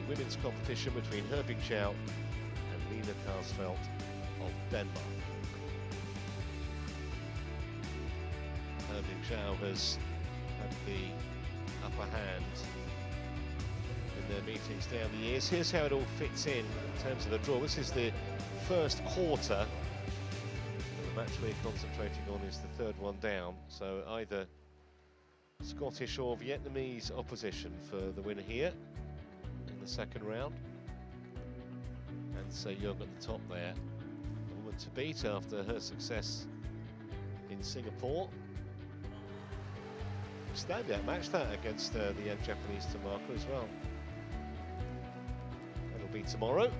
women's competition between Jiao and Line Kjærsfeldt of Denmark. Jiao has had the upper hand in their meetings down the years. Here's how it all fits in terms of the draw. This is the first quarter. The match we're concentrating on is the third one down, so either Scottish or Vietnamese opposition for the winner here in the second round. And so Young at the top there, the woman to beat after her success in Singapore. Standout match that against the young Japanese Tamaka as well. That'll be tomorrow.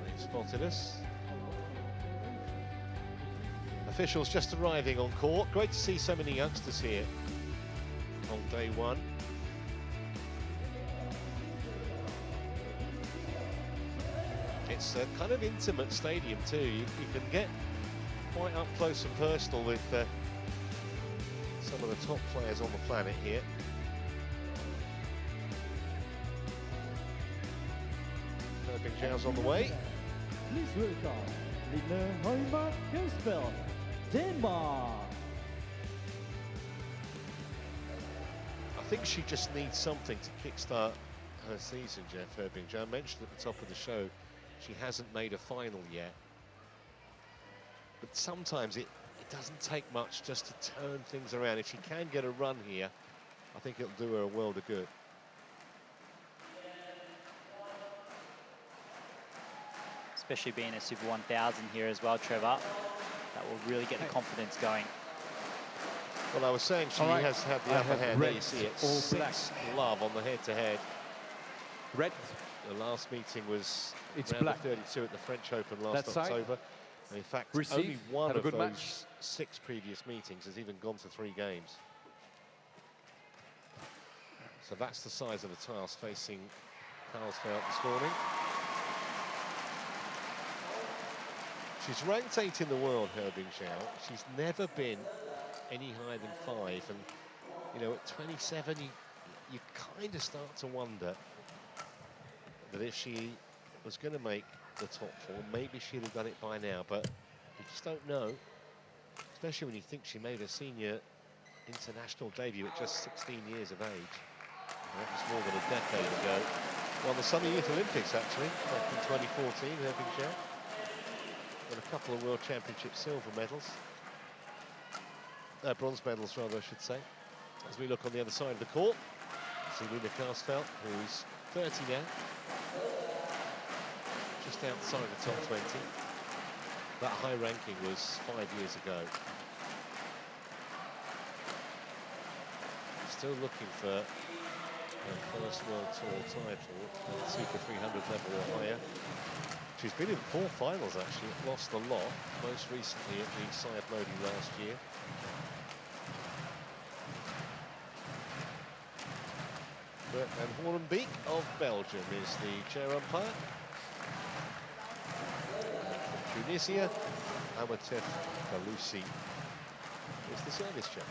They've spotted us. Officials just arriving on court. Great to see so many youngsters here on day one. It's a kind of intimate stadium too. You can get quite up close and personal with some of the top players on the planet here. Jiao's on the way. Please welcome Højmark Kjærsfeldt, Denmark. I think she just needs something to kickstart her season, Jeff Jiao. I mentioned at the top of the show, she hasn't made a final yet. But sometimes it doesn't take much just to turn things around. If she can get a run here, I think it'll do her a world of good. Especially being a Super 1000 here as well, Trevor. That will really get the confidence going. Well, I was saying she has had the upper hand. There you see it. 6 love on the head-to-head. Red. The last meeting was It's round black. of 32 at the French Open last That side. October. And in fact, Receive. only one Had a of good those match. 6 previous meetings has even gone to 3 games. So that's the size of the tiles facing Kjærsfeldt this morning. She's ranked 8 in the world, Jiao. She's never been any higher than 5. And, you know, at 27, you kind of start to wonder that if she was going to make the top 4, maybe she'd have done it by now, but you just don't know, especially when you think she made her senior international debut at just 16 years of age. And that was more than a decade ago. Won the Summer Youth Olympics, actually, back in 2014, Jiao. Got a couple of World Championship silver medals. Bronze medals, rather, I should say. As we look on the other side of the court, see Line Kjærsfeldt, who's 30 now. Just outside the top 20. That high ranking was 5 years ago. Still looking for her first World Tour title at the Super 300 level or higher. She's been in 4 finals actually, lost a lot, most recently at the Syed Lodi last year. Bert van Horenbeek of Belgium is the chair umpire. From Tunisia, Amatef Kalousi is the service judge.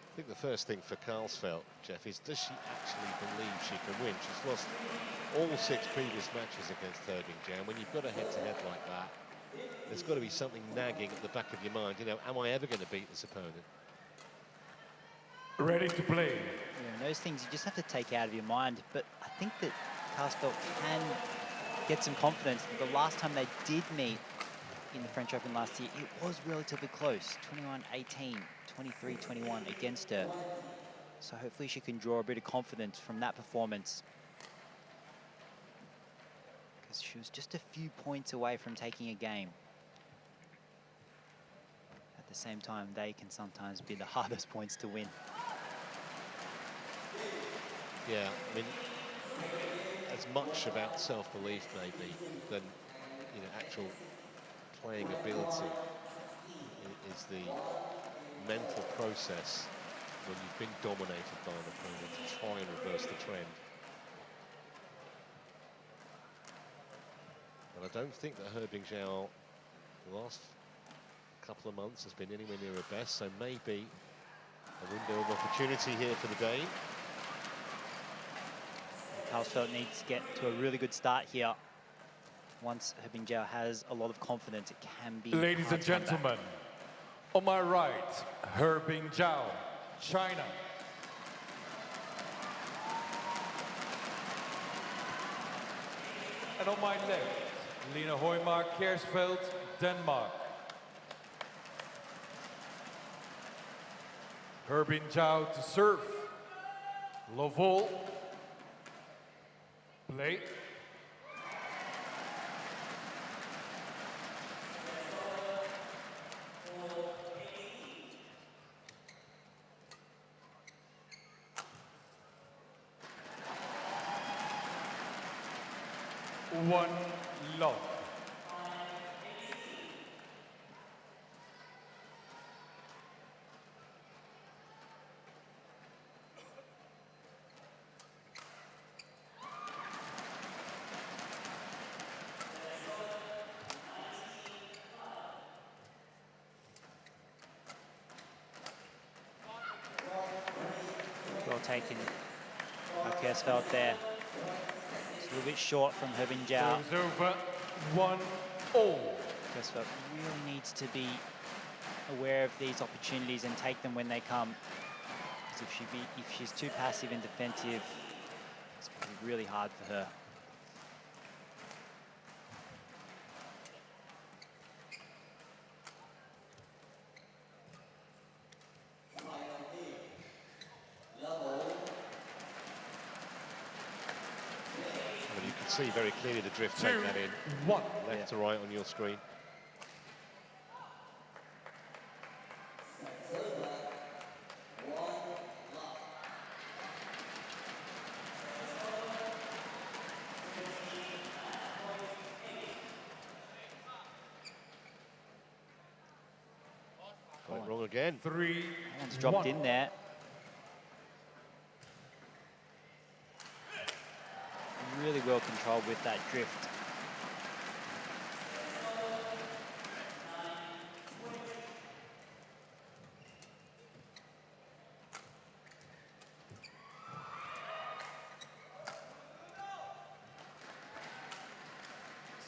I think the first thing for Kjærsfeldt, Jeff, is does she actually believe she can win? She's lost all 6 previous matches against Jiao, and when you've got a head-to-head like that, there's got to be something nagging at the back of your mind. You know, am I ever going to beat this opponent? Ready to play. Yeah, those things you just have to take out of your mind. But I think that Kjærsfeldt can get some confidence. The last time they did meet in the French Open last year, it was relatively close, 21-18. 23-21 against her. So hopefully she can draw a bit of confidence from that performance. Because she was just a few points away from taking a game. At the same time, they can sometimes be the hardest points to win. Yeah, I mean, as much about self-belief maybe than, you know, actual playing ability is the mental process when you've been dominated by an opponent to try and reverse the trend. And I don't think that Herbing Jiao, the last couple of months, has been anywhere near her best, so maybe a window of opportunity here for the Dane. Kjærsfeldt needs to get to a really good start here. Once Herbing Jiao has a lot of confidence, it can be. Ladies and gentlemen, on my right, Herbing Jiao, China. And on my left, Højmark Kjærsfeldt, Denmark. Herbing Jiao to serve. Lovol. Play. One love. Well taken by Kjærsfeldt there. A little bit short from Herbing Jiao. Serves over 1-all. Kjærsfeldt really needs to be aware of these opportunities and take them when they come. Because if she's too passive and defensive, it's going to be really hard for her. See very clearly the drift, take that in. Left to right on your screen. Got it wrong again. One's dropped in there. Really well controlled with that drift.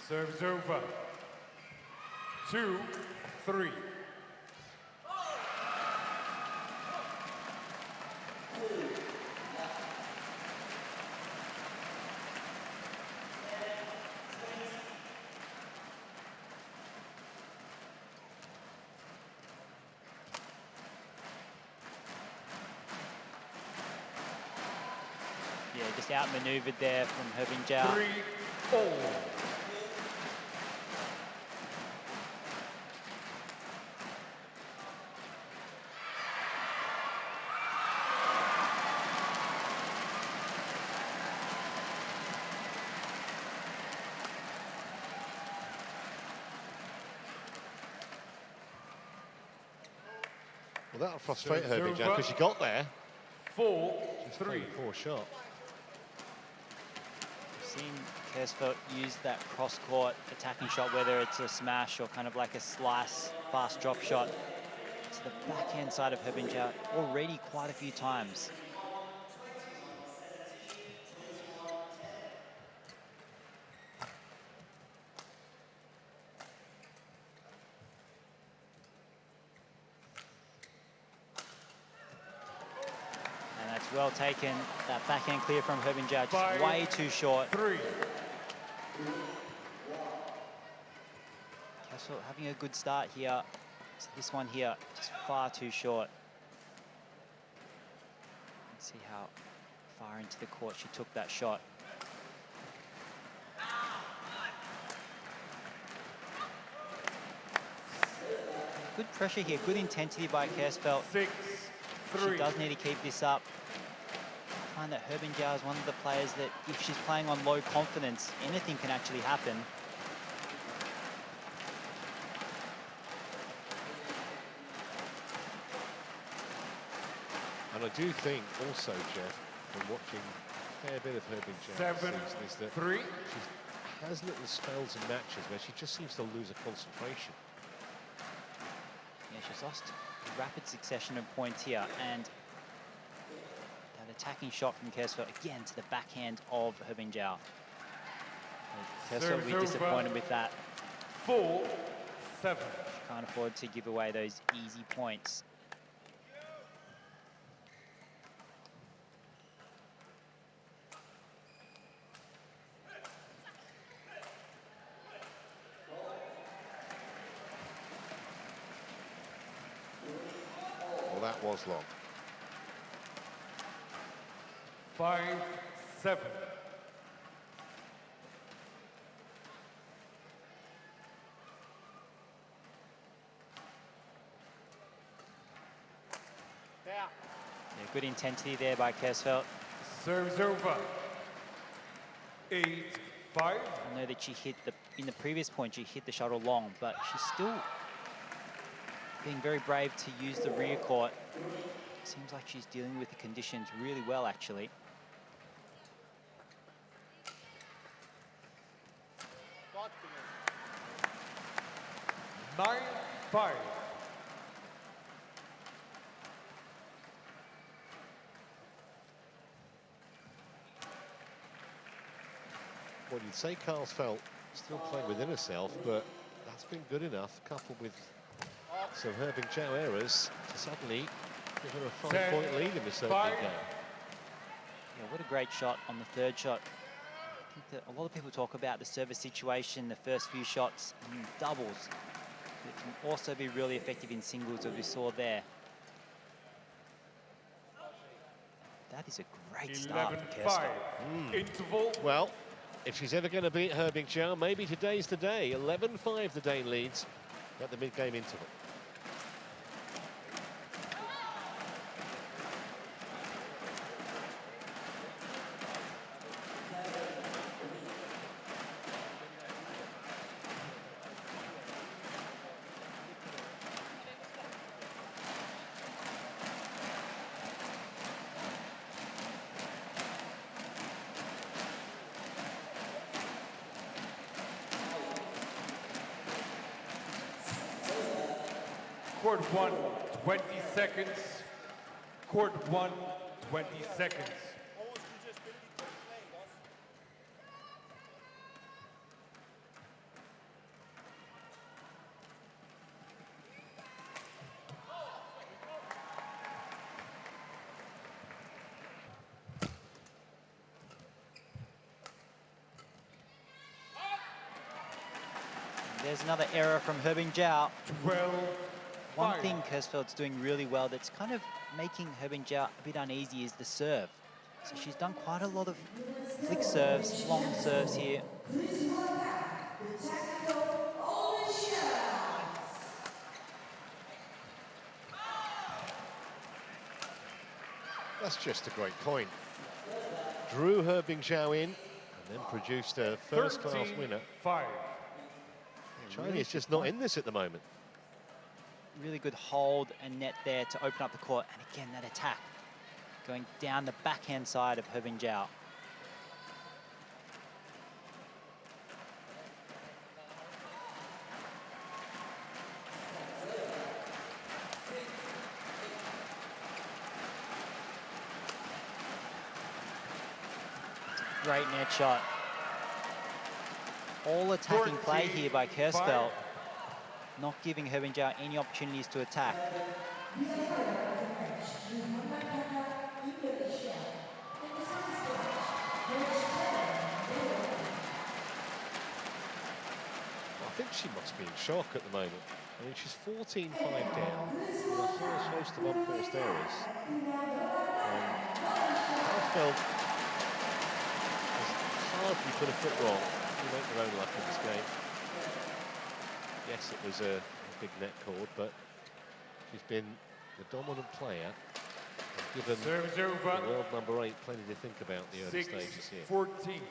Serves over. 2-3. Yeah, just outmaneuvered there from Herbing Jiao. 3-all. Well, that'll frustrate Herbing Jiao because she got there. 4-3. Poor shot. We've seen Kjærsfeldt use that cross-court attacking shot, whether it's a smash or kind of like a slice, fast drop shot, to the backhand side of Herbing Jiao already quite a few times. Well taken, that backhand clear from Herbing Jiao, just way too short. 3. Kjærsfeldt having a good start here. So this one here, just far too short. Let's see how far into the court she took that shot. Good pressure here, good intensity by Kjærsfeldt. 6-3. She does need to keep this up. I find that Herbing Jiao is one of the players that if she's playing on low confidence, anything can actually happen. But I do think also, Jeff, from watching a fair bit of her Bing Jiao this season, is that 7-3. she has little spells and matches where she just seems to lose her concentration. Yeah, she's lost a rapid succession of points here, and that attacking shot from Kjærsfeldt again to the backhand of Højmark Kjærsfeldt. Kjærsfeldt will be disappointed with that. 4-7. She can't afford to give away those easy points. Well, that was long. 5-7. Yeah, good intensity there by Kjærsfeldt. Serves over. 8-5. I know that she hit in the previous point, she hit the shuttle long, but she's still being very brave to use the rear court. Seems like she's dealing with the conditions really well, actually. Nine, 5. Well, you'd say Kjærsfeldt still playing within herself, but that's been good enough, coupled with some Højmark Kjærsfeldt errors, to suddenly give her a 5-point lead in this opening game. Yeah, what a great shot on the third shot. I think that a lot of people talk about the service situation, the first few shots, and doubles. It can also be really effective in singles, as we saw there. That is a great start for 11-5. Kjærsfeldt. Interval. Well, if she's ever going to beat Højmark Kjærsfeldt, maybe today's the day. 11-5 the Dane leads at the mid-game interval. Court 1, 20 seconds. Court 1, 20 seconds. There's another error from Højmark Kjærsfeldt. 12. One thing Kjærsfeldt's doing really well that's kind of making Højmark Kjærsfeldt a bit uneasy is the serve. So she's done quite a lot of flick serves, long serves here. That's just a great point. Drew Højmark Kjærsfeldt in, and then produced a first-class winner. 5. China is just not in this at the moment. Really good hold and net there to open up the court. And again, that attack going down the backhand side of Højmark Kjærsfeldt. Great net shot. All attacking play here by Kjærsfeldt, not giving Højmark Kjærsfeldt any opportunities to attack. I think she must be in shock at the moment. I mean, she's 14-5 down with a whole host of unforced errors. Kjærsfeldt has hardly put a foot wrong. You make their own luck in this game. Yes, it was a big net cord, but she's been the dominant player and given the world number 8 plenty to think about the early stages here. 6-14.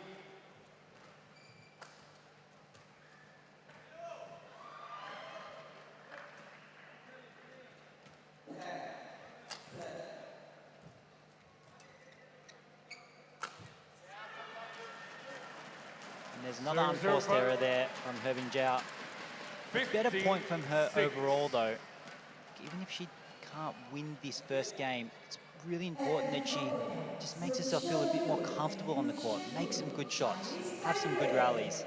There's another Serves unforced over. error there from Herbin Jiao. Better point from her 15-6. overall, though. Even if she can't win this first game, it's really important that she just makes herself feel a bit more comfortable on the court, make some good shots, have some good rallies.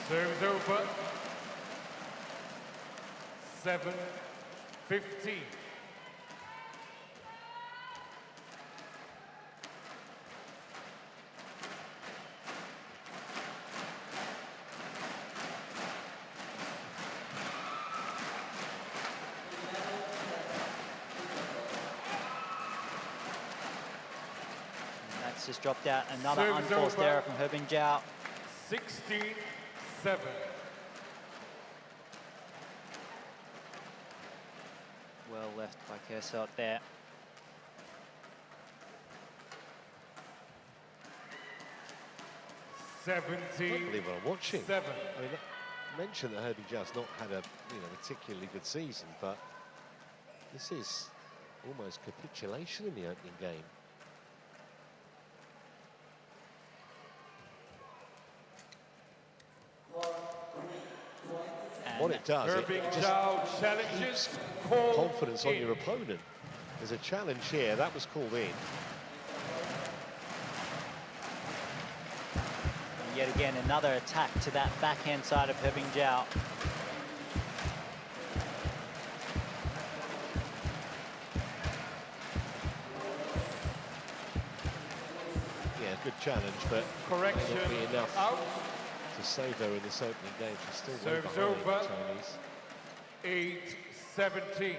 Serves over. 7-15. That's just dropped out. Another Serves unforced over. error from Herbin Jiao. 16-7. Well left by Kjærsfeldt there. I can't believe what I'm watching. 17-7. I mean, I mentioned that Herbie Jiao's not had a particularly good season, but this is almost capitulation in the opening game. What it does, Herbin it just Jiao challenges. Call confidence on in. your opponent. There's a challenge here, that was called in. And yet again, another attack to that backhand side of Herbin Jiao. Yeah, good challenge, but Correction may not be enough out. to save her in this opening game. She's still way Serves behind over. the Chinese. 8-17.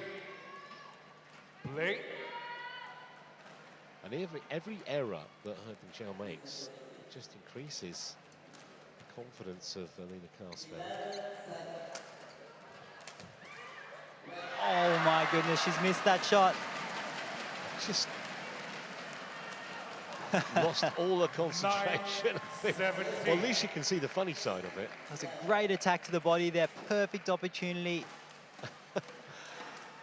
Play. And every error that Herbin Jiao makes just increases the confidence of Alina Kjærsfeldt. Oh my goodness, she's missed that shot. Just lost all the concentration. 9-17. Well, at least you can see the funny side of it. That's a great attack to the body there. Perfect opportunity.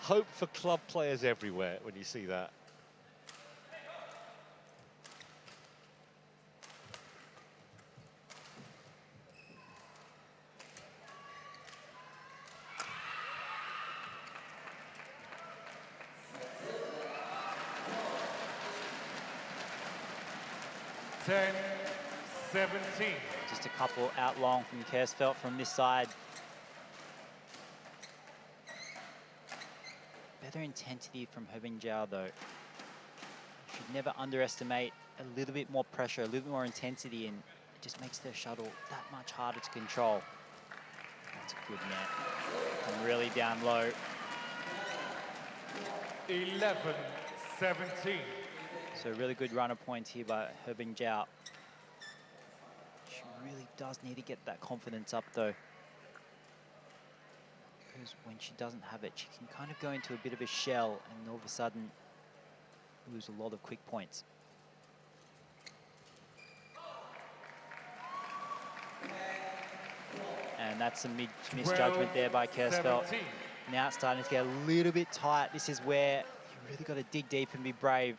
Hope for club players everywhere when you see that. Ten, 17. Just a couple out long from Kjærsfeldt from this side. Better intensity from Herbin Jiao, though. Should never underestimate a little bit more pressure, a little bit more intensity, and it just makes their shuttle that much harder to control. That's a good net. And really down low. 11, 17. So a really good run of points here by Herbin Jiao. She really does need to get that confidence up, though. Because when she doesn't have it, she can kind of go into a bit of a shell and all of a sudden lose a lot of quick points. And that's a misjudgment there by Kjærsfeldt. 17. Now it's starting to get a little bit tight. This is where you really got to dig deep and be brave.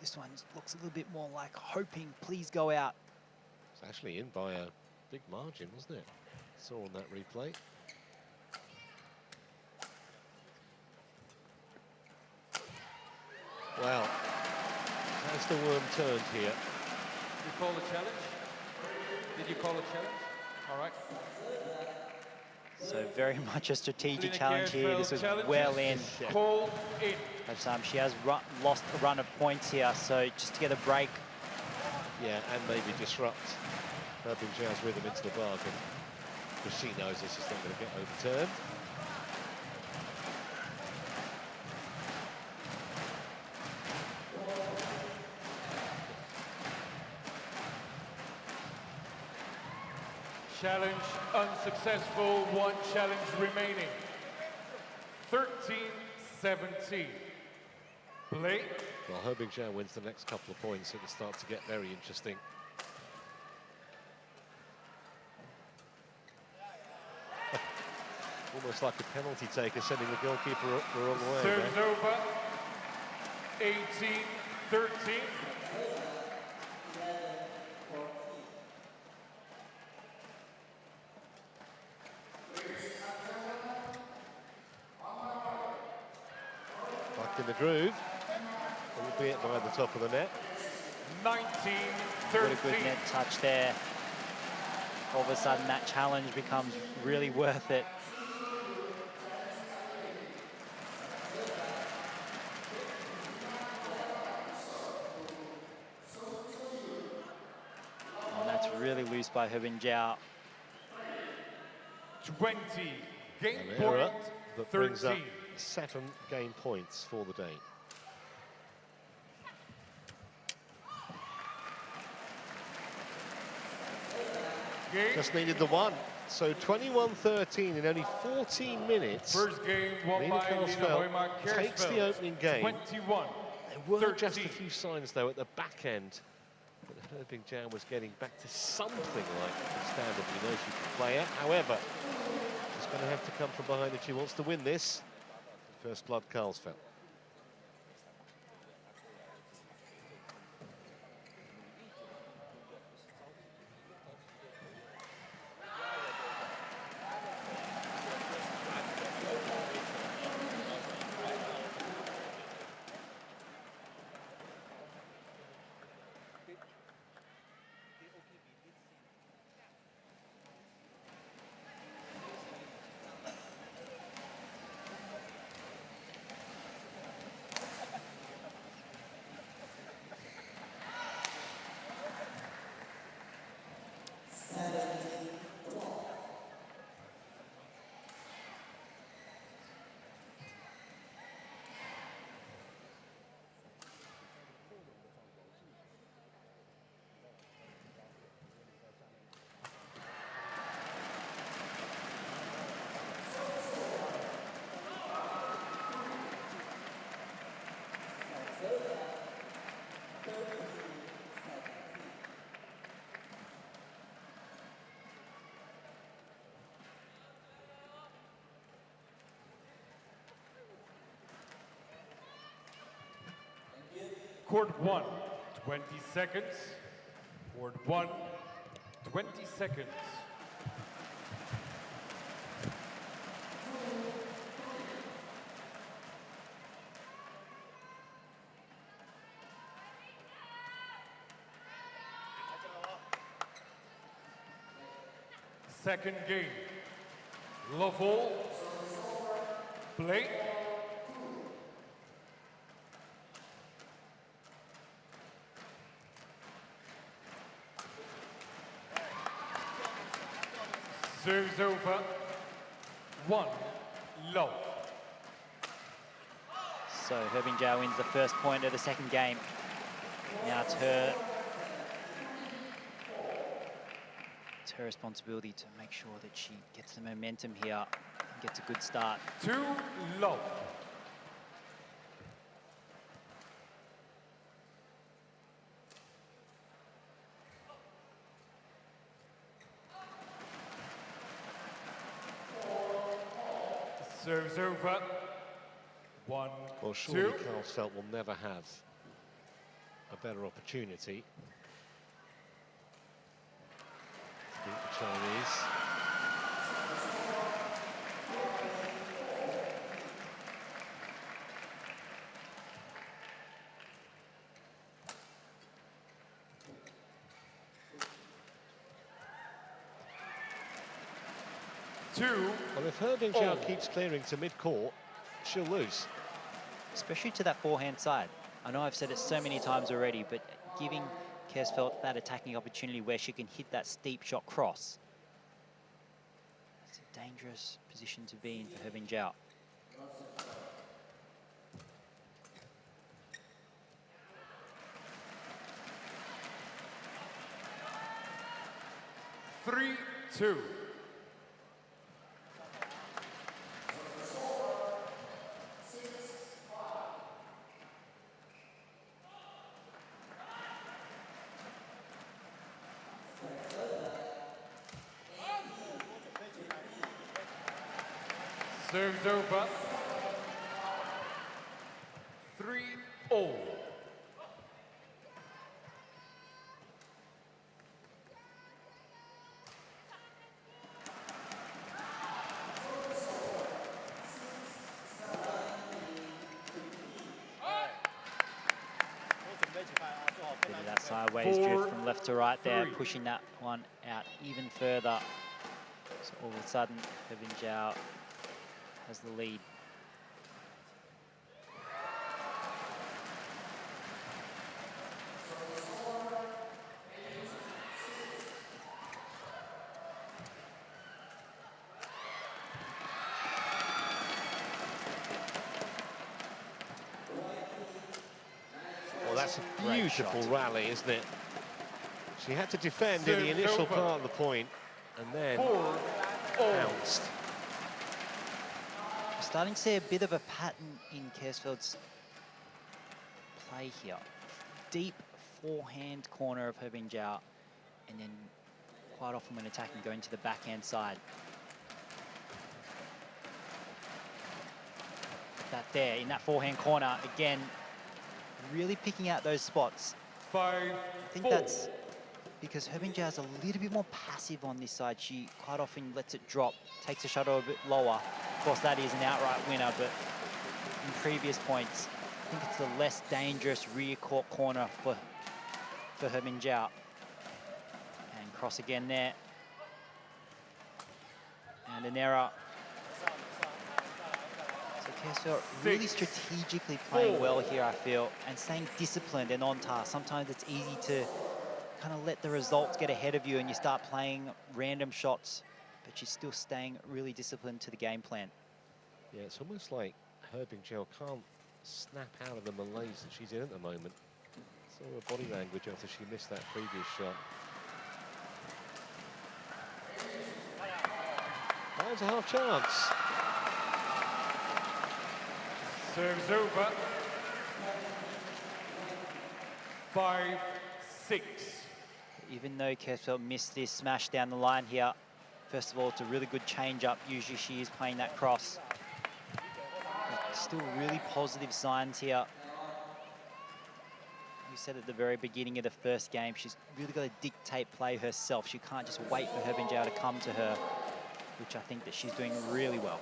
This one looks a little bit more like hoping, please go out. It's actually in by a big margin, wasn't it? Saw on that replay. Well, has the worm turned here? You call a challenge? Did you call a challenge? All right. So very much a strategic Alina challenge here. This was Kjærsfeldt well in. Call in. But she has lost a run of points here, so just to get a break. Yeah, and maybe disrupt Herbin Jiao's rhythm into the bargain, because she knows this is not going to get overturned. Challenge unsuccessful, one challenge remaining. 13-17. Play. Well, Herbin Jiao wins the next couple of points, it will start to get very interesting. Almost like a penalty taker sending the goalkeeper the wrong way. Serves There. over. 18-13. Back in the groove, albeit by the top of the net. 19-13. What a good net touch there. All of a sudden, that challenge becomes really worth it. And that's really loose by Jiao. 20. Game An error point, that brings up 13. 7 game points for the day. Game. Just needed the one. So 21-13 in only 14 minutes. First game won Lena by Lena Kjærsfeldt Højmark takes the Kjærsfeldt. opening game. 21. There were 13. just a few signs, though, at the back end that Jiao was getting back to something like the standard we know she can play at. However, she's going to have to come from behind if she wants to win this. First blood, Kjærsfeldt. Court 1, 20 seconds. Court 1, 20 seconds. Second game. Love all. Play. Serves over. 1 love. So Jiao wins the first point of the second game. Now it's her responsibility to make sure that she gets the momentum here and gets a good start. 2 love. Serves over. 1, Well, surely 2. Kjærsfeldt will never have a better opportunity to beat the Chinese. Well, if Jiao keeps clearing to mid-court, she'll lose. Especially to that forehand side. I know I've said it so many times already, but giving Kjærsfeldt that attacking opportunity where she can hit that steep shot cross. It's a dangerous position to be in for Jiao. Three, 2. Serves over. 3-all. Sideways drift from left to right there, 4-3. pushing that one out even further. So all of a sudden, He Jiao has the lead. Well, that's a beautiful rally, isn't it? She had to defend in the Serve initial over. part of the point, and then 4-all. bounced. We're starting to see a bit of a pattern in Kjærsfeldt's play here. Deep forehand corner of He Jiao, and then quite often when attacking, going to the backhand side. That there, in that forehand corner, again, really picking out those spots. 5-4. I think that's because He Jiao's a little bit more passive on this side. She quite often lets it drop, takes the shuttle a bit lower. Of course, that is an outright winner, but in previous points, I think it's the less dangerous rear court corner for He Jiao. And cross again there. And an error. So Kjærsfeldt really strategically playing well here, I feel, and staying disciplined and on task. Sometimes it's easy to kind of let the results get ahead of you and you start playing random shots, but she's still staying really disciplined to the game plan. Yeah, it's almost like Jiao can't snap out of the malaise that she's in at the moment. Saw her body language after she missed that previous shot. There's a half chance. Serves over. 5-6. Even though Kjærsfeldt missed this smash down the line here, first of all, it's a really good change-up. Usually she is playing that cross. But still really positive signs here. We said at the very beginning of the first game, she's really got to dictate play herself. She can't just wait for He Jiao to come to her, which I think that she's doing really well.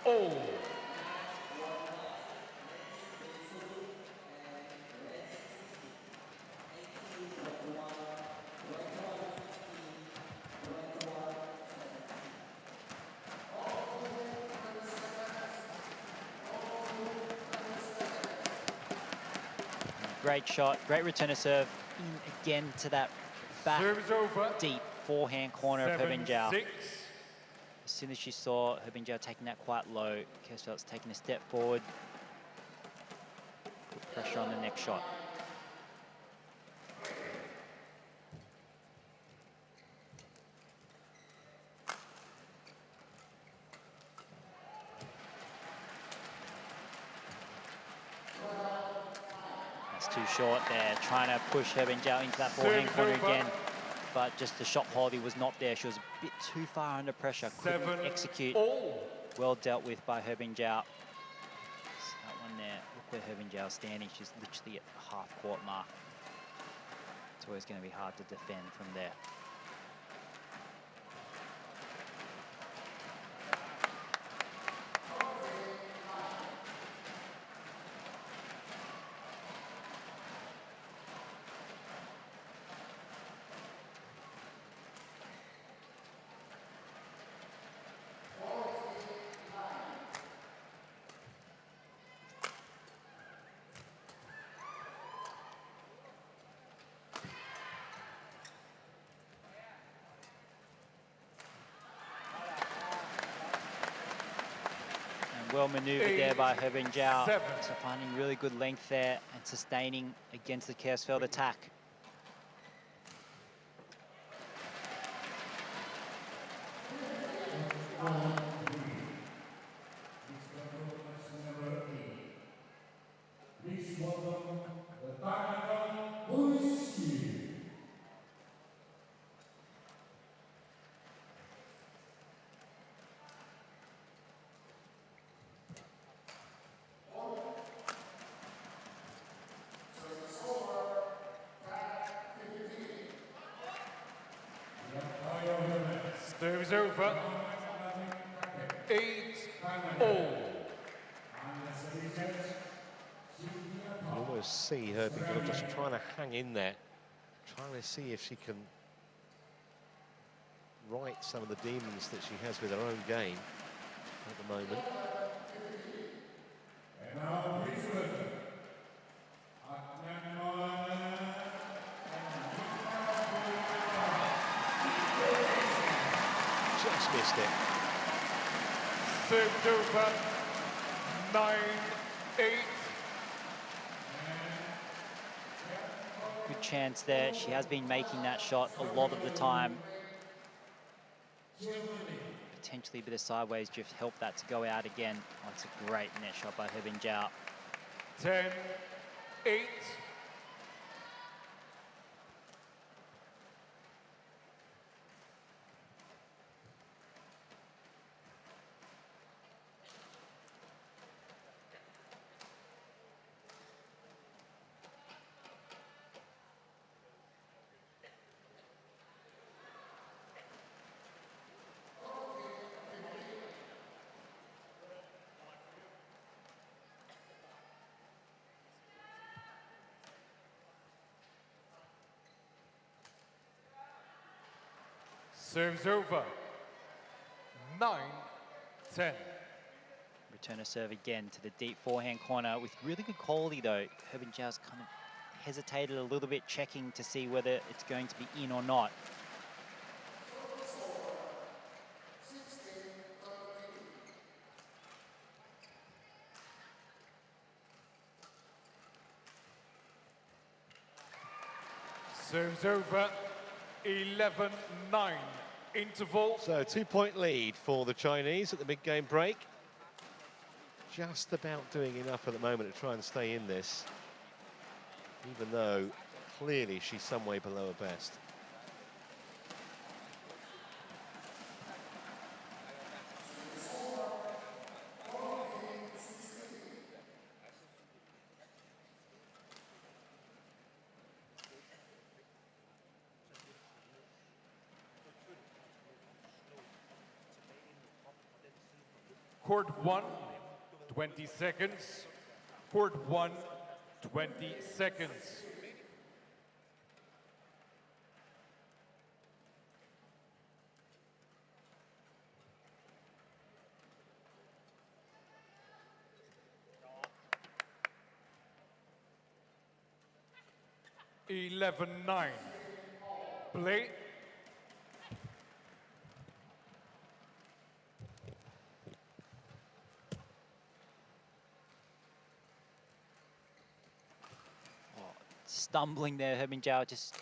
All. Great shot, great return of serve. In again to that back deep forehand corner of He Jiao. 7-6. As soon as she saw He Jiao taking that quite low, Kjærsfeldt's taking a step forward. Put pressure on the next shot. That's too short there, trying to push He Jiao into that forehand corner again. But just the shot quality was not there. She was a bit too far under pressure. Couldn't execute. Well dealt with by He Jiao. So that one there, look where He Jiao's standing. She's literally at the half-court mark. It's always going to be hard to defend from there. Well maneuvered there by He Jiao. So finding really good length there and sustaining against the Kjærsfeldt attack. Serves over. 8-all. You almost see her just trying to hang in there, trying to see if she can right some of the demons that she has with her own game at the moment. Just missed it. Serves over. 9-8. Good chance there. She has been making that shot a lot of the time. Potentially a bit of sideways drift helped that to go out again. Oh, it's a great net shot by Jiao. 10-8. Serves over. 9-10. Return a serve again to the deep forehand corner with really good quality though. Jiao's kind of hesitated a little bit, checking to see whether it's going to be in or not. Serves over. 11-9. Interval. So 2-point lead for the Chinese at the mid-game break. Just about doing enough at the moment to try and stay in this, even though clearly she's some way below her best. Court 1, 20 seconds. Court 1, 20 seconds. (11-9). Play. Stumbling there, Jiao just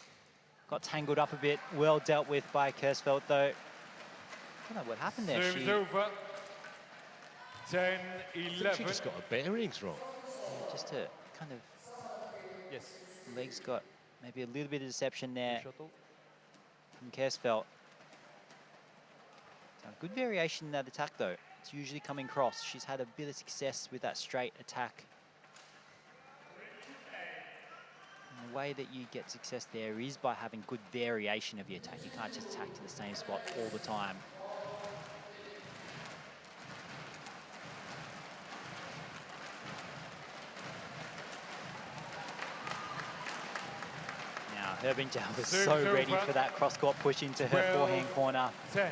got tangled up a bit. Well dealt with by Kjærsfeldt though. I don't know what happened there. Serves over. 10-11. She just got her bearings wrong. Yeah, just a kind of Yes. legs got maybe a little bit of deception there from Kjærsfeldt. So good variation in that attack though. It's usually coming cross. She's had a bit of success with that straight attack. The way that you get success there is by having good variation of your attack. You can't just attack to the same spot all the time. Now, Jiao was so ready for that cross-court push into her forehand corner. 10.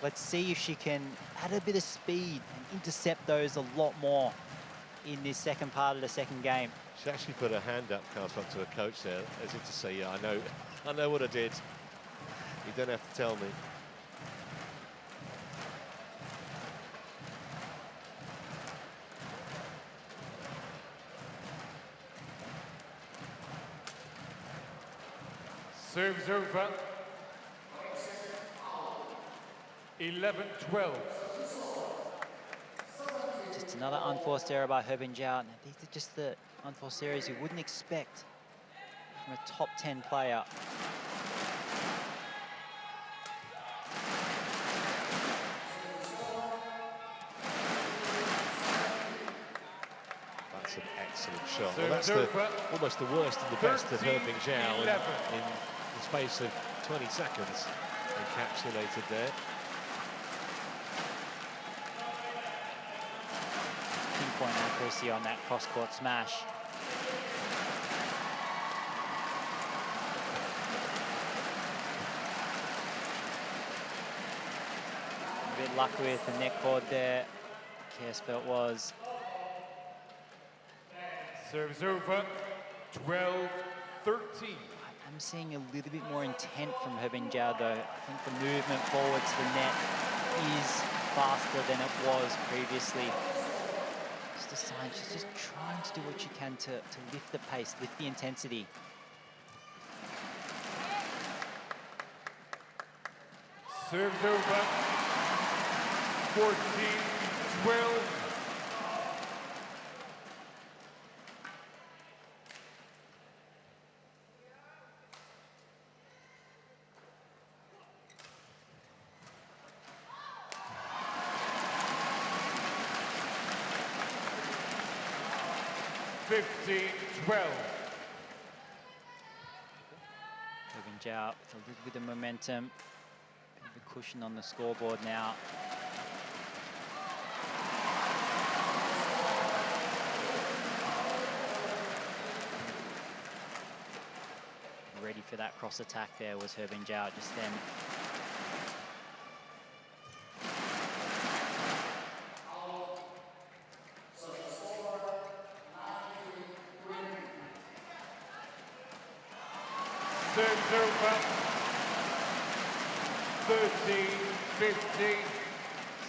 Let's see if she can add a bit of speed and intercept those a lot more in this second part of the second game. She actually put her hand up, Kjærsfeldt, to her coach there, as if to say, yeah, I know what I did. You don't have to tell me. Serves over. 11-12. Just another unforced error by Jiao. Now, these are just the unforced errors you wouldn't expect from a top 10 player. That's an excellent shot. Well, that's almost the worst and the best of Jiao in the space of 20 seconds encapsulated there. pinpoint accuracy on that cross-court smash. A bit lucky with the neck cord there. Kjærsfeldt was. Serves over, 12-13. I'm seeing a little bit more intent from Jiao though. I think the movement forward to the net is faster than it was previously. Just a sign, she's just trying to do what she can to lift the pace, lift the intensity. Serves over, 14-12. Jiao with a little bit of momentum, bit of a cushion on the scoreboard now. Ready for that cross attack there was Jiao just then. Serves over, 13-15.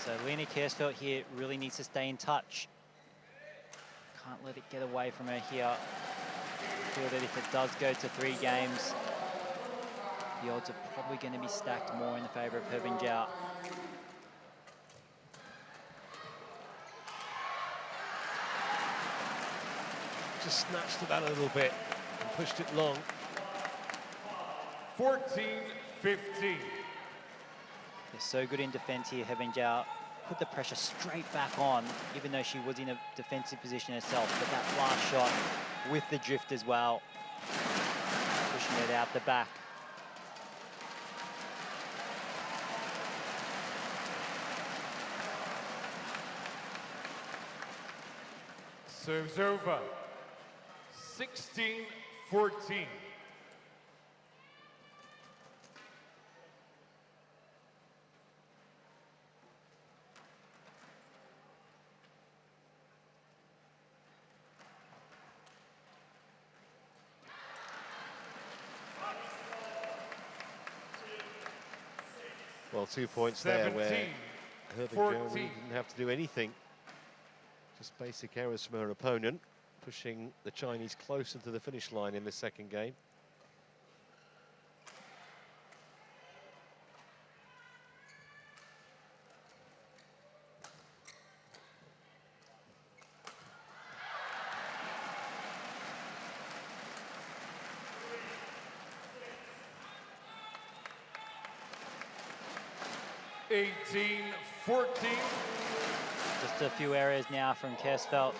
So Lena Kjærsfeldt here really needs to stay in touch. Can't let it get away from her here. I feel that if it does go to 3 games, the odds are probably going to be stacked more in the favour of Jiao. Just snatched it out a little bit and pushed it long. 14-15. They're so good in defence here, Jiao. Put the pressure straight back on, even though she was in a defensive position herself. But that last shot with the drift as well, pushing it out the back. Serves over, 16-14. Well, 2 points there where Jiao didn't have to do anything. Just basic errors from her opponent, pushing the Chinese closer to the finish line in the second game. Just a few errors now from Kjærsfeldt.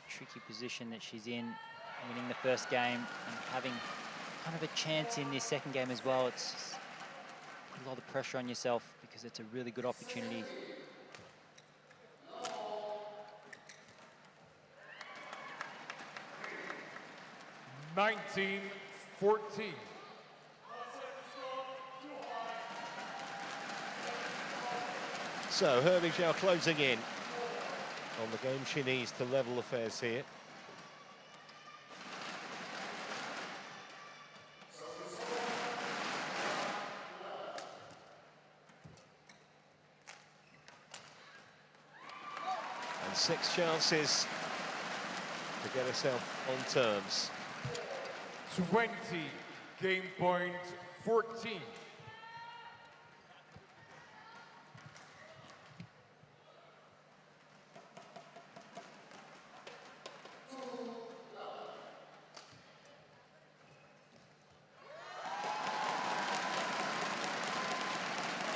Tricky position that she's in, winning the first game and having kind of a chance in this second game as well. It's just put a lot of pressure on yourself because it's a really good opportunity. $19-14. So Jiao closing in on the game she needs to level affairs here. And 6 chances to get herself on terms. 20, game point 14.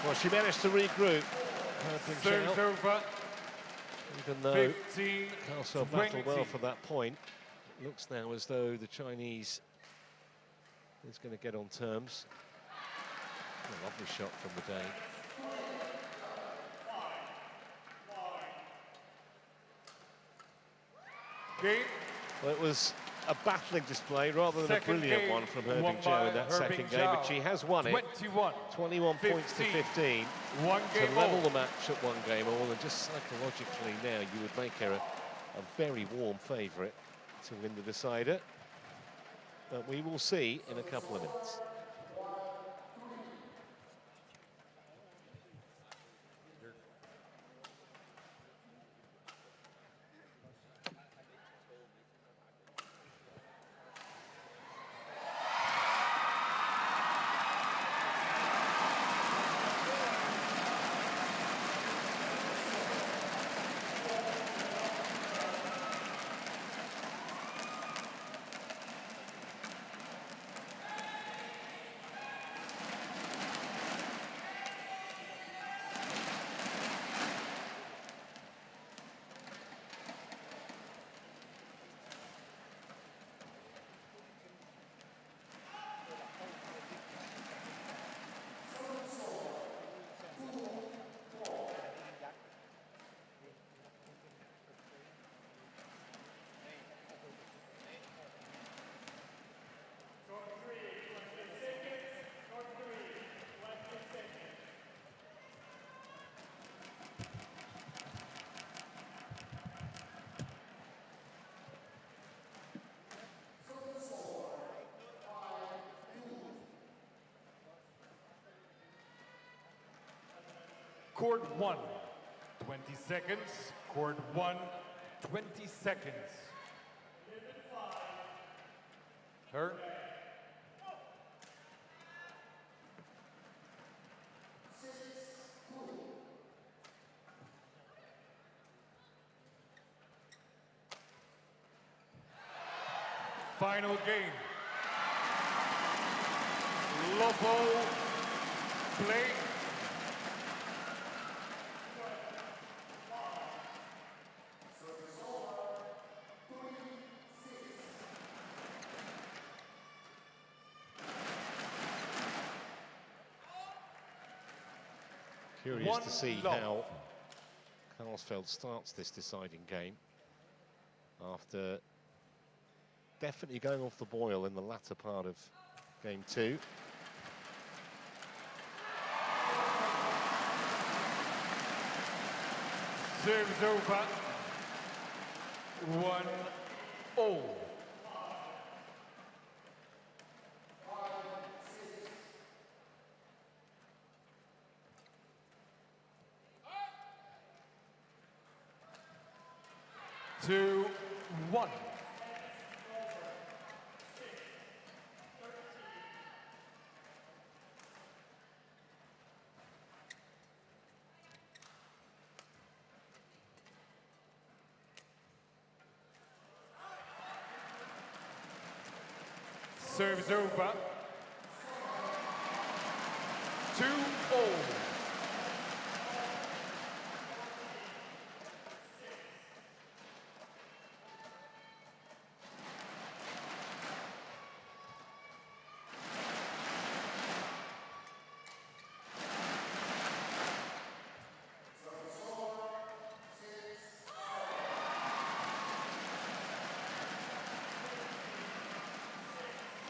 Well, she managed to regroup. Serves over. Even though Kjærsfeldt battled well for that point, it looks now as though the Chinese is going to get on terms. A lovely shot from the day. Game. Well, it was a battling display rather than Second a brilliant game one from won Herbing Jiao in by that Herbing second game, but Jiao. she has won it. 21 points to 15 One game to level all. the match at 1 game all, and just psychologically now you would make her a very warm favourite to win the decider. But we will see in a couple of minutes. Court 1, 20 seconds. Court 1, 20 seconds. Her. Final game. Lopo play. Curious to see how Kjærsfeldt starts this deciding game after definitely going off the boil in the latter part of game 2. Serves over. 1-0. Two, 1. Serves over. 2-0.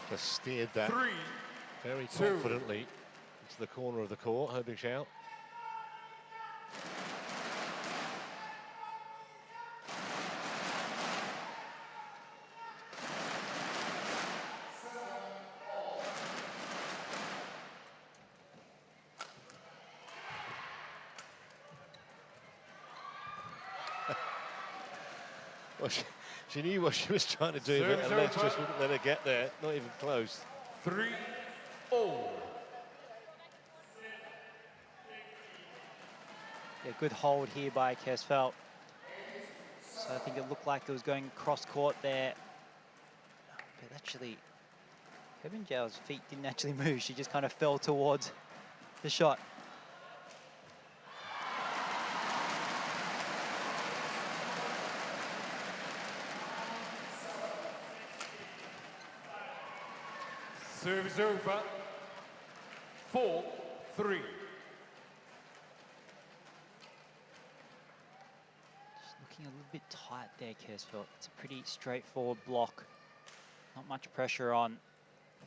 Just steered that 3, very 2. confidently into the corner of the court, Herbing Jiao. Well, she knew what she was trying to do, but Serves Alex over. just wouldn't let her get there, not even close. 3-0. Yeah, good hold here by Kjærsfeldt. So I think it looked like it was going cross court there. But actually, Herbing Jiao's feet didn't actually move. She just kind of fell towards the shot. Serves over. 4-3. Just looking a little bit tight there, Kjærsfeldt. It's a pretty straightforward block. Not much pressure on.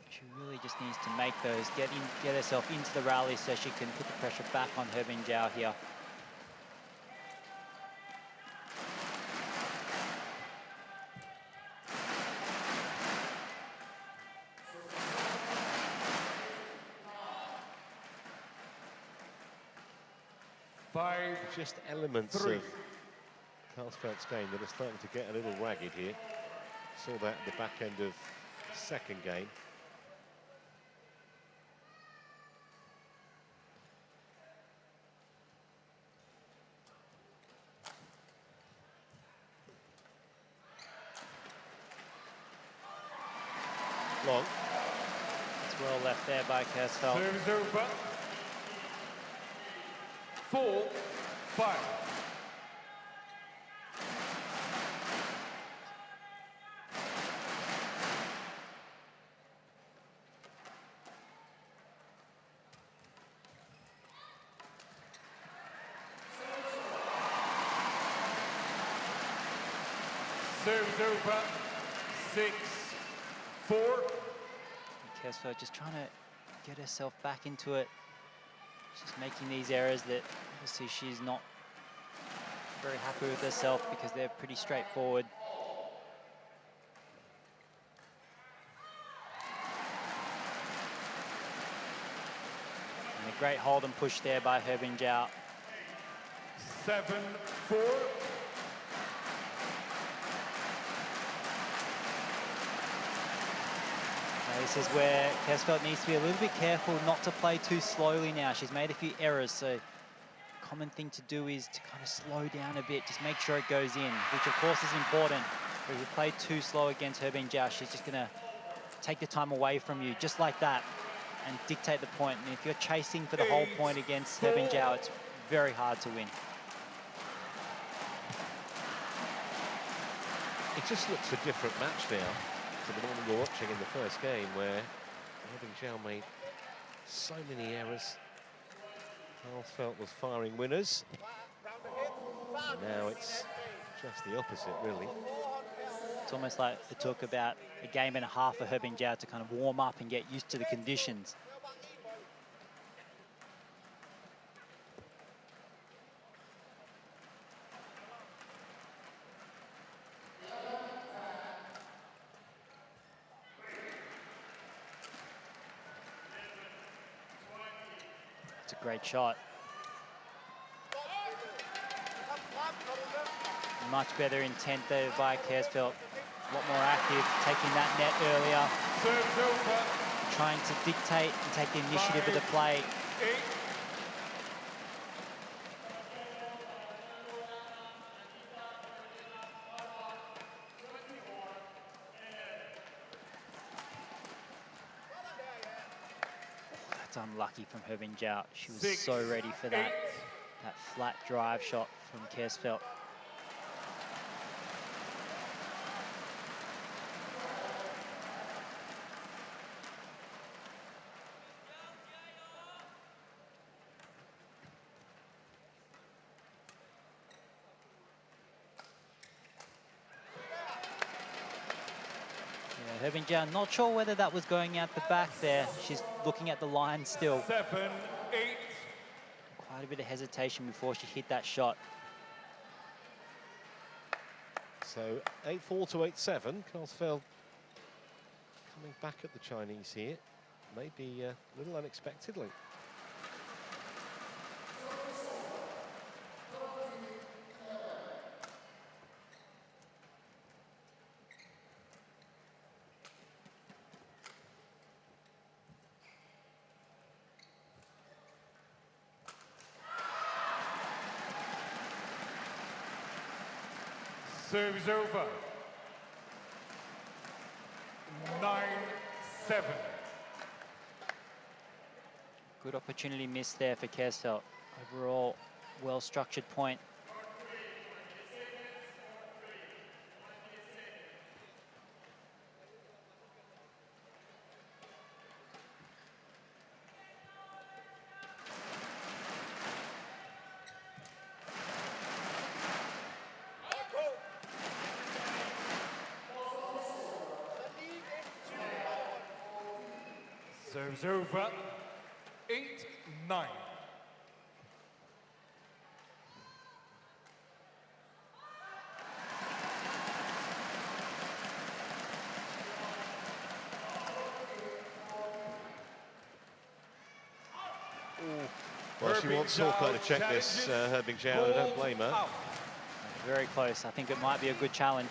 She really just needs to make those, get herself into the rally so she can put the pressure back on Højmark Jiao here. Just elements of Kjærsfeldt's game that are starting to get a little ragged here. Saw that at the back end of the second game. Long. It's well left there by Kjærsfeldt. Serves over. 4-5. Serves over. 6-4. Kjærsfeldt just trying to get herself back into it. She's making these errors that obviously she's not very happy with herself because they're pretty straightforward. And a great hold and push there by Højmark Jiao. 7-4. This is where Kjærsfeldt needs to be a little bit careful not to play too slowly now. She's made a few errors, so a common thing to do is to kind of slow down a bit, just make sure it goes in, which of course is important. But if you play too slow against Højmark Jiao, she's just gonna take the time away from you, just like that, and dictate the point. And if you're chasing for the whole point against Højmark Jiao, it's very hard to win. It just looks a different match now to the one we were watching in the first game, where Højmark Jiao made so many errors. Kjærsfeldt was firing winners. Now it's just the opposite, really. It's almost like it took about a game and a half for Højmark Jiao to kind of warm up and get used to the conditions. It's a great shot. Much better intent there by Kjærsfeldt. A lot more active, taking that net earlier. Trying to dictate and take the initiative of the play. That's unlucky from Højmark Jiao. She was so ready for that flat drive shot from Kjærsfeldt. Højmark Jiao, not sure whether that was going out the back there. She's looking at the line still. 7-8. Quite a bit of hesitation before she hit that shot. So 8-4 to 8-7. Kjærsfeldt coming back at the Chinese here, maybe a little unexpectedly. Serves over. 9-7. Good opportunity missed there for Kjærsfeldt. Overall, well-structured point. Serves over. 8-9. Well, she wants Hawkeye to check this, Herbing Jiao. I don't blame her. Very close. I think it might be a good challenge.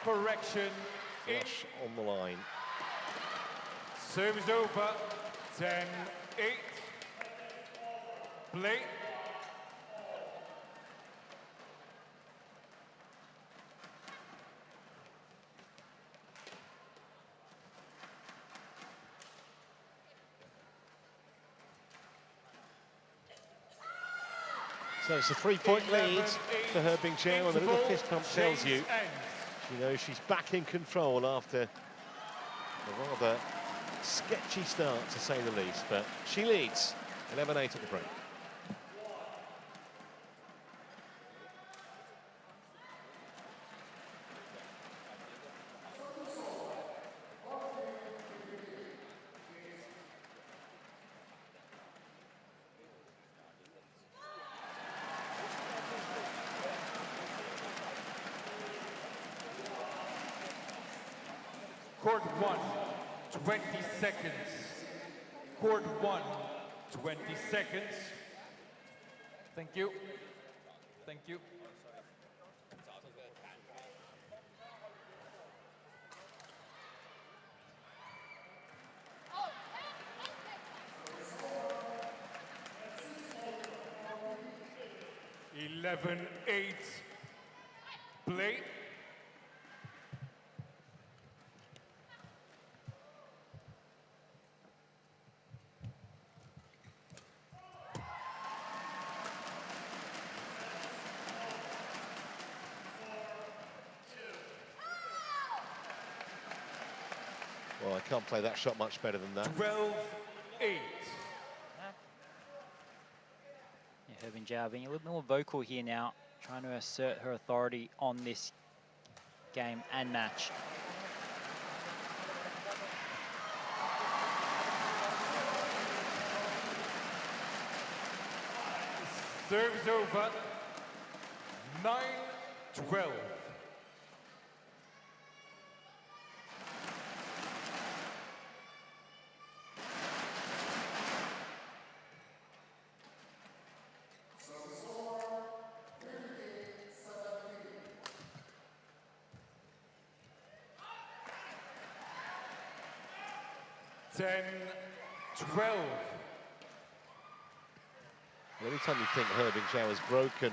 Correction. Flush on the line. Service over. 10-8. Play. So it's a 3-point lead for Herbing Jiao, and the little fist pump tells you, she's back in control after a rather sketchy start, to say the least. But she leads 11-8 at the break. Court 1, 20 seconds. Court 1, 20 seconds. Thank you. Thank you. Eleven, 8. Play. Well, I can't play that shot much better than that. 12-8. Yeah, Herbing Jiao being a little more vocal here now, trying to assert her authority on this game and match. Serves over. 9-12. Ten, 12. Every time you think Herbing Jiao has broken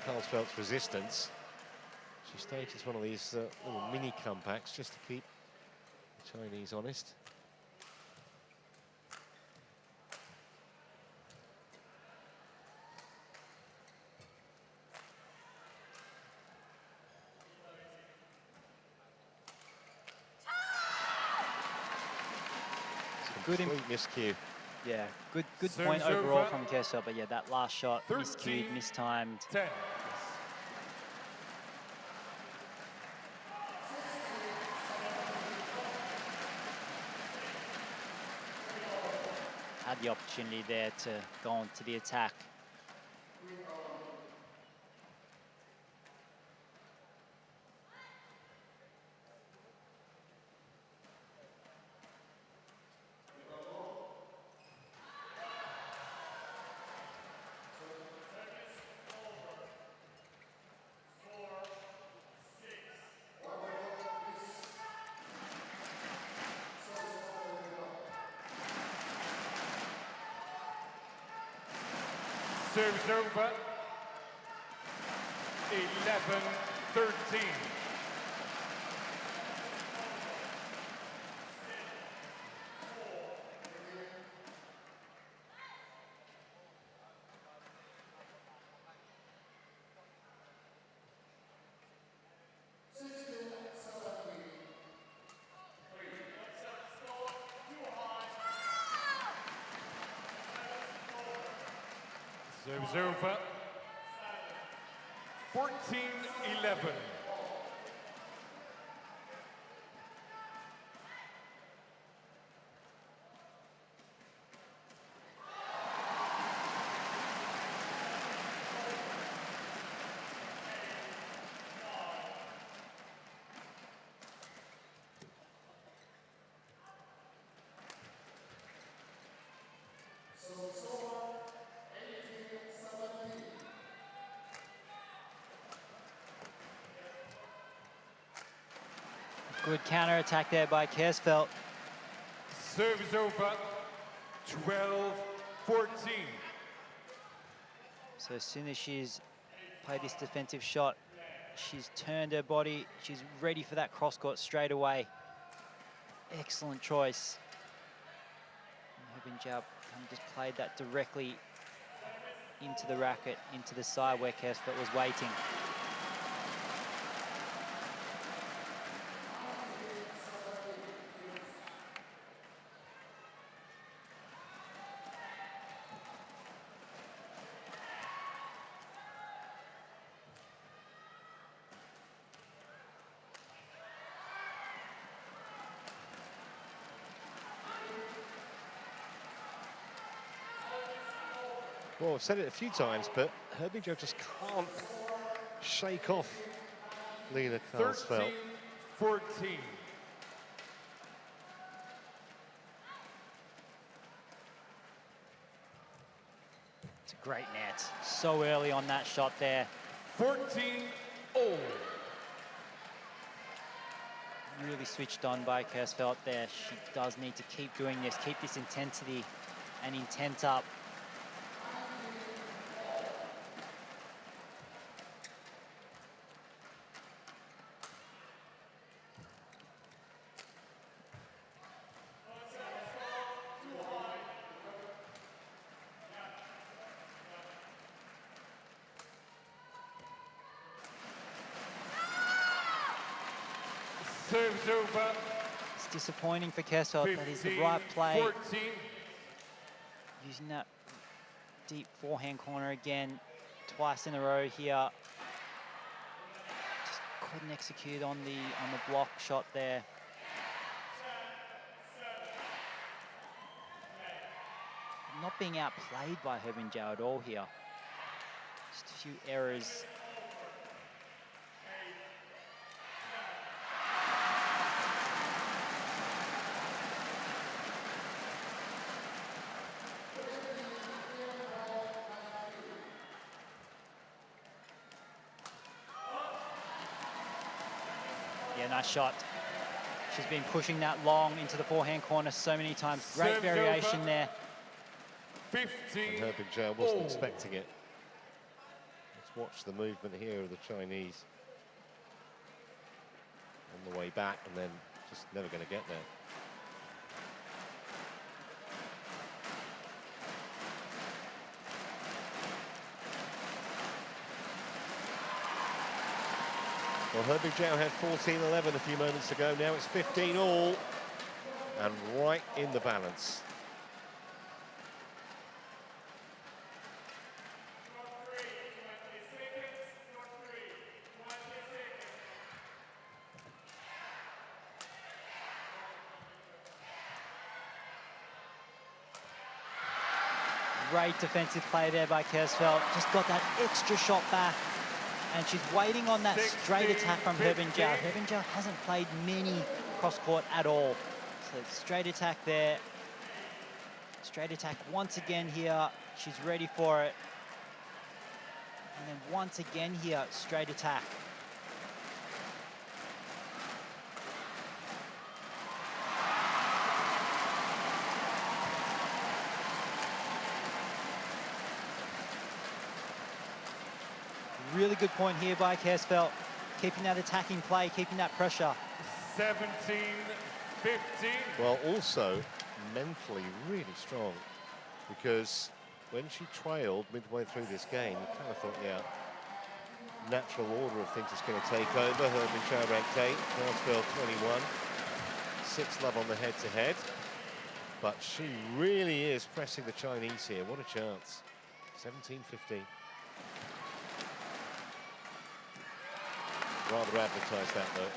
Kjærsfeldt's resistance, she stages one of these little mini comebacks just to keep the Chinese honest. Good miscue. Yeah, good Serves point overall over. from Kjærsfeldt, but yeah, that last shot 13, miscued, mistimed. 10. Had the opportunity there to go on to the attack. Serves over. 11-13. Service over. 14-11. Good counter attack there by Kjærsfeldt. Service over. 12-14. So as soon as she's played this defensive shot, she's turned her body. She's ready for that cross court straight away. Excellent choice. Jiao just played that directly into the racket, into the side where Kjærsfeldt was waiting. Well, I've said it a few times, but Jiao just can't shake off Lena Kjærsfeldt. 13-14. It's a great net. So early on that shot there. 14-0. Really switched on by Kjærsfeldt there. She does need to keep doing this, keep this intensity and intent up. Serves over. It's disappointing for Kjærsfeldt. That is the right play. 14. Using that deep forehand corner again, twice in a row here. Just couldn't execute on the block shot there. Not being outplayed by Jiao at all here. Just a few errors. Yeah, nice shot. She's been pushing that long into the forehand corner so many times. Great Serves variation over. there. 15. And Jiao wasn't expecting it. Let's watch the movement here of the Chinese. On the way back, and then just never going to get there. Well, Jiao had 14-11 a few moments ago. Now it's 15-all, and right in the balance. Great defensive play there by Kjærsfeldt. Just got that extra shot back. And she's waiting on that straight attack from Jiao. Jiao hasn't played many cross-court at all. So straight attack there. Straight attack once again here. She's ready for it. And then once again here, straight attack. Really good point here by Kjærsfeldt. Keeping that attacking play, keeping that pressure. 17-15. Well, also mentally really strong, because when she trailed midway through this game, you kind of thought, yeah, natural order of things is going to take over. Jiao ranked 8, Kjærsfeldt 21. 6-love on the head-to-head. But she really is pressing the Chinese here. What a chance. 17-15. Rather advertised that though.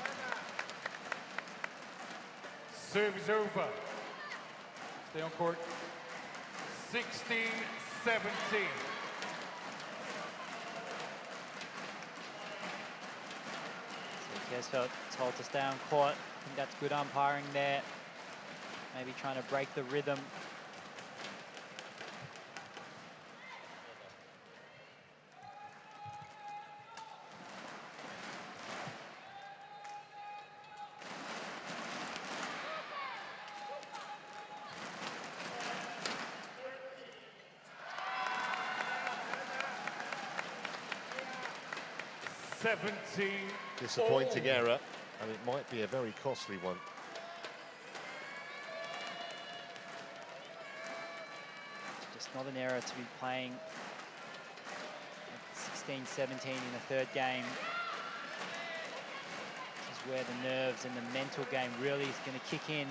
Serve is over. Stay on court. 16-17. Kjærsfeldt told to stay on court. I think that's good umpiring there. Maybe trying to break the rhythm. Disappointing error, and it might be a very costly one. Just not an error to be playing at 16-17 in the third game. This is where the nerves and the mental game really is going to kick in.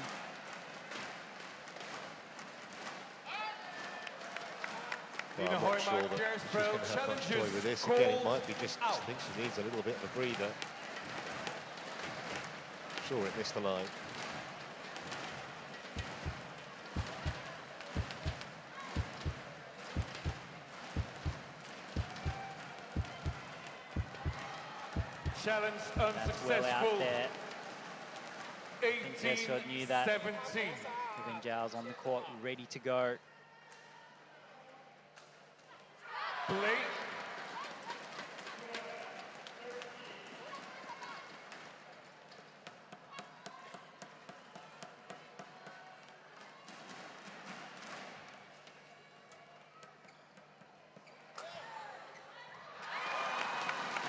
Well, I'm not sure that she's going to have much joy with this. Again, it might be just, I think she needs a little bit of a breather. Sure, it missed the line. Challenge unsuccessful. Well out there. 18-17. Knew that. Jiao's on the court, ready to go. Play.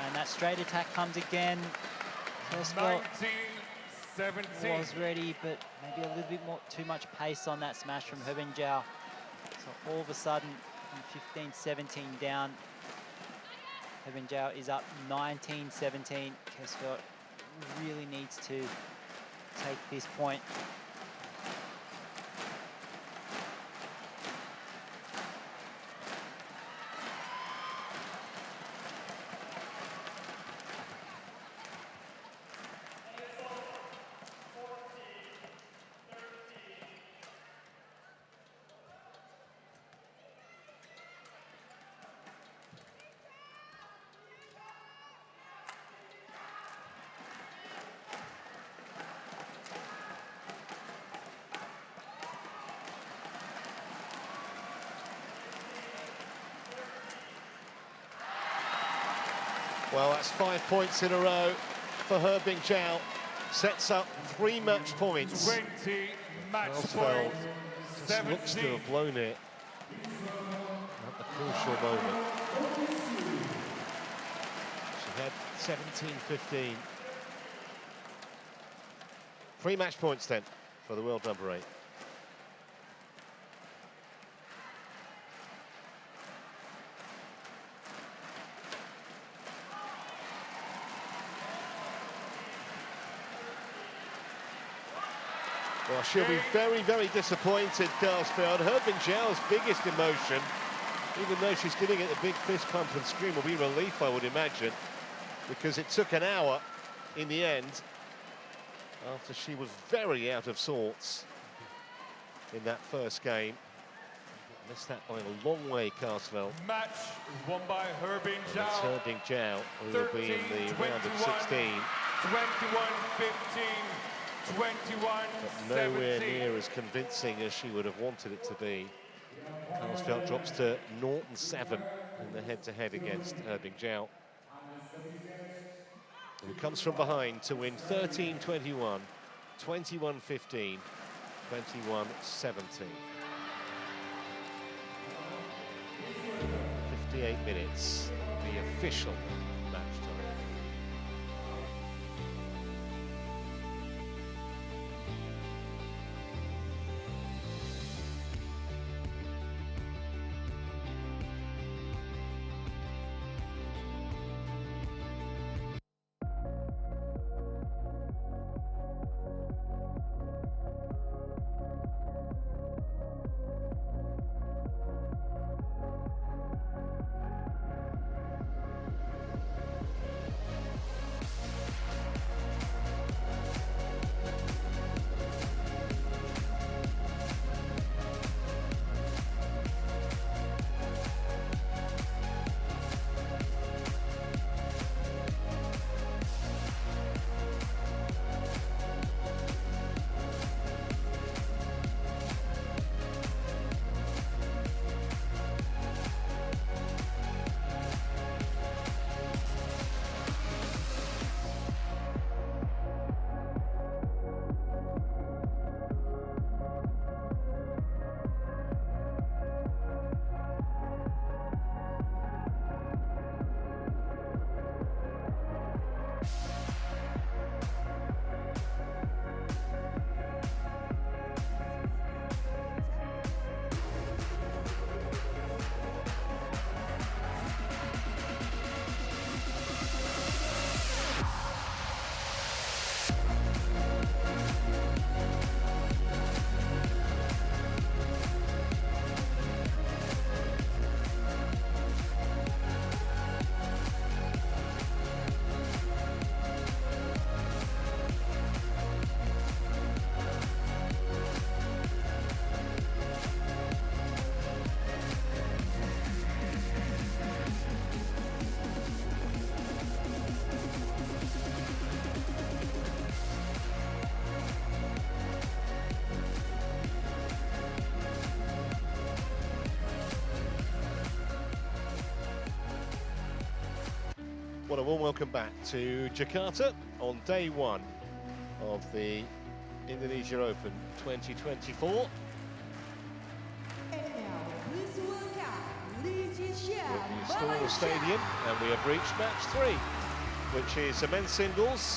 And that straight attack comes again. Kjærsfeldt 19-17. was ready, but maybe a little bit more, too much pace on that smash from Jiao. So all of a sudden, 15-17 down. Jiao is up 19-17. Kjærsfeldt really needs to take this point. Well, that's 5 points in a row for Jiao. Sets up 3 match points. 20 match Kjærsfeldt points. just looks to have blown it at the crucial moment. She had 17-15. 3 match points then for the world number 8. Well, she'll be very, very disappointed, Kjærsfeldt. Jiao's biggest emotion, even though she's getting it a big fist pump and scream, will be relief, I would imagine, because it took an hour in the end after she was very out of sorts in that first game. Missed that by a long way, Kjærsfeldt. Match won by Jiao. Jiao, who will be in the round of 16. 21-15. 21-17. But nowhere near as convincing as she would have wanted it to be. Kjærsfeldt drops to 0-7 in the head-to-head against Jiao, who comes from behind to win 13-21, 21-15, 21-17. 58 minutes, the official match time. Well, a warm welcome back to Jakarta on day one of the Indonesia Open 2024. And now, please welcome We're at the Stadium, and we have reached match 3, which is a men's singles.